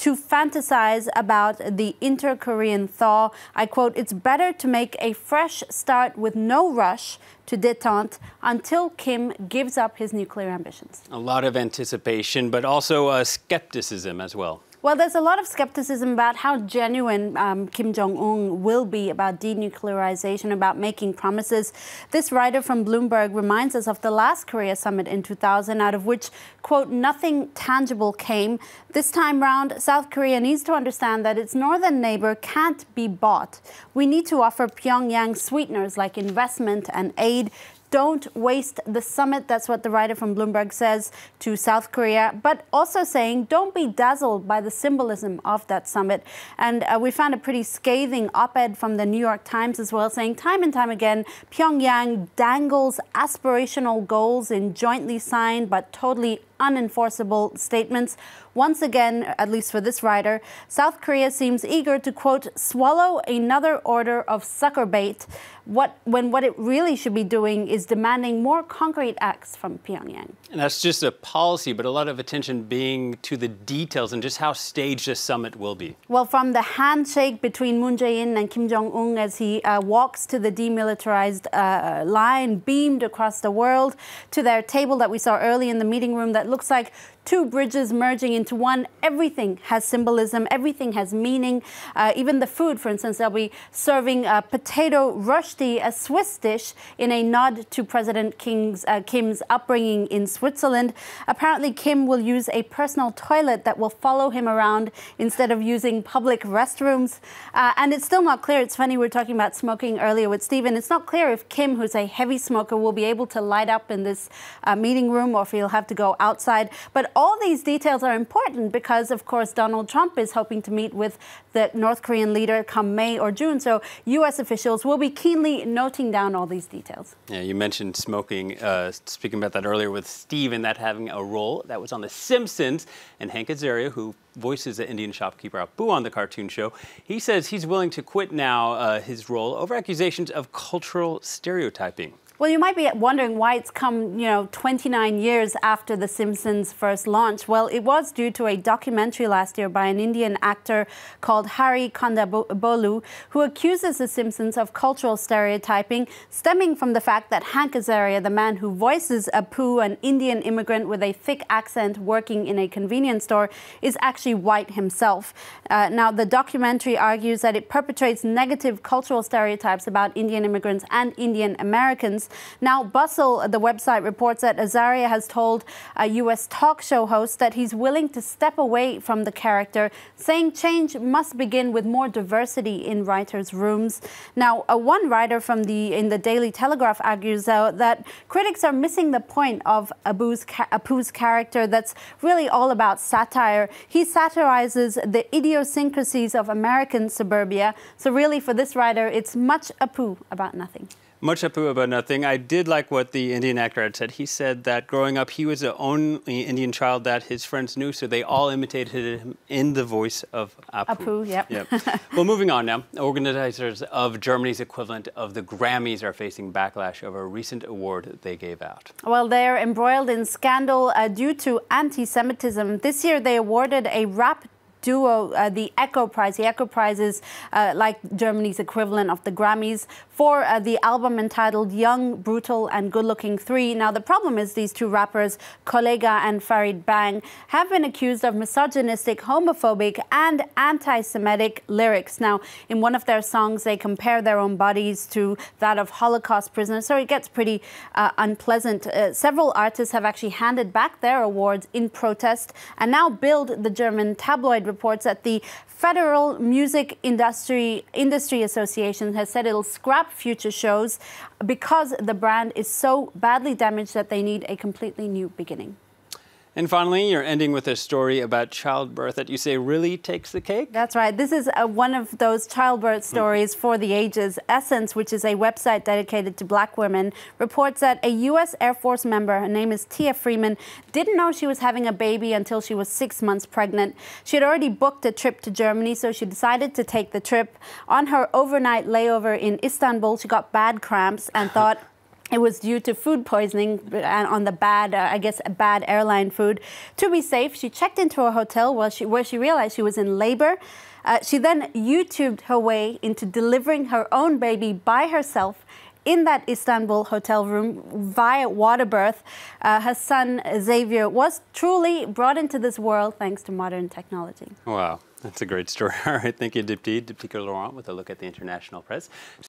to fantasize about the inter-Korean thaw. I quote, "It's better to make a fresh start with no rush to détente until Kim gives up his nuclear ambitions." A lot of anticipation, but also skepticism as well. Well, there's a lot of skepticism about how genuine Kim Jong-un will be about denuclearization, about making promises. This writer from Bloomberg reminds us of the last Korea summit in 2000, out of which, quote, "nothing tangible came." This time round, South Korea needs to understand that its northern neighbor can't be bought. We need to offer Pyongyang sweeteners like investment and aid. Don't waste the summit. That's what the writer from Bloomberg says to South Korea, but also saying don't be dazzled by the symbolism of that summit. And we found a pretty scathing op-ed from the New York Times as well, saying time and time again, Pyongyang dangles aspirational goals in jointly signed but totally unenforceable statements. Once again, at least for this writer, South Korea seems eager to, quote, "swallow another order of sucker bait," when what it really should be doing is demanding more concrete acts from Pyongyang. And that's just a policy, but a lot of attention being to the details and just how staged this summit will be. Well, from the handshake between Moon Jae-in and Kim Jong-un as he walks to the demilitarized line beamed across the world, to their table that we saw early in the meeting room that looks like two bridges merging into one. Everything has symbolism. Everything has meaning. Even the food, for instance, they'll be serving potato rosti, a Swiss dish, in a nod to President Kim's upbringing in Switzerland. Apparently, Kim will use a personal toilet that will follow him around instead of using public restrooms. And it's still not clear. It's funny, we were talking about smoking earlier with Stephen. It's not clear if Kim, who's a heavy smoker, will be able to light up in this meeting room or if he'll have to go outside. But all these details are important because, of course, Donald Trump is hoping to meet with the North Korean leader come May or June. So U.S. officials will be keenly noting down all these details. Yeah, you mentioned smoking, speaking about that earlier with Steve, and that having a role that was on The Simpsons. And Hank Azaria, who voices the Indian shopkeeper Apu on the cartoon show, he says he's willing to quit now his role over accusations of cultural stereotyping. Well, you might be wondering why it's come, 29 years after The Simpsons first launched. Well, it was due to a documentary last year by an Indian actor called Hari Kondabolu, who accuses The Simpsons of cultural stereotyping, stemming from the fact that Hank Azaria, the man who voices Apu, an Indian immigrant with a thick accent working in a convenience store, is actually white himself. Now, the documentary argues that it perpetrates negative cultural stereotypes about Indian immigrants and Indian Americans. Now, Bustle, the website, reports that Azaria has told a U.S. talk show host that he's willing to step away from the character, saying change must begin with more diversity in writers' rooms. Now, one writer in the Daily Telegraph argues that critics are missing the point of Apu's character that's really all about satire. He satirizes the idiosyncrasies of American suburbia. So really, for this writer, it's much Apu about nothing. Much Apu about nothing. I did like what the Indian actor had said. He said that growing up, he was the only Indian child that his friends knew, so they all imitated him in the voice of Apu. Apu, yep. Well, moving on now. Organizers of Germany's equivalent of the Grammys are facing backlash over a recent award they gave out. Well, they're embroiled in scandal due to anti-Semitism. This year, they awarded a rap duo the Echo Prize. The Echo Prize is like Germany's equivalent of the Grammys for the album entitled Young, Brutal and Good-Looking 3. Now, the problem is these two rappers, Kollega and Farid Bang, have been accused of misogynistic, homophobic and anti-Semitic lyrics. Now, in one of their songs, they compare their own bodies to that of Holocaust prisoners, so it gets pretty unpleasant. Several artists have actually handed back their awards in protest, and now Bild, the German tabloid, reports that the Federal Music Industry Association has said it'll scrap future shows because the brand is so badly damaged that they need a completely new beginning. And finally, you're ending with a story about childbirth that you say really takes the cake? That's right. This is one of those childbirth stories for the ages. Essence, which is a website dedicated to Black women, reports that a U.S. Air Force member, her name is Tia Freeman, didn't know she was having a baby until she was 6 months pregnant. She had already booked a trip to Germany, so she decided to take the trip. On her overnight layover in Istanbul, she got bad cramps and thought, It was due to food poisoning on the bad, bad airline food. To be safe, she checked into a hotel where she realized she was in labor. She then YouTubed her way into delivering her own baby by herself in that Istanbul hotel room via water birth. Her son, Xavier, was truly brought into this world thanks to modern technology. Wow, that's a great story. All right, thank you, Dipti. Dipti Laurent with a look at the international press.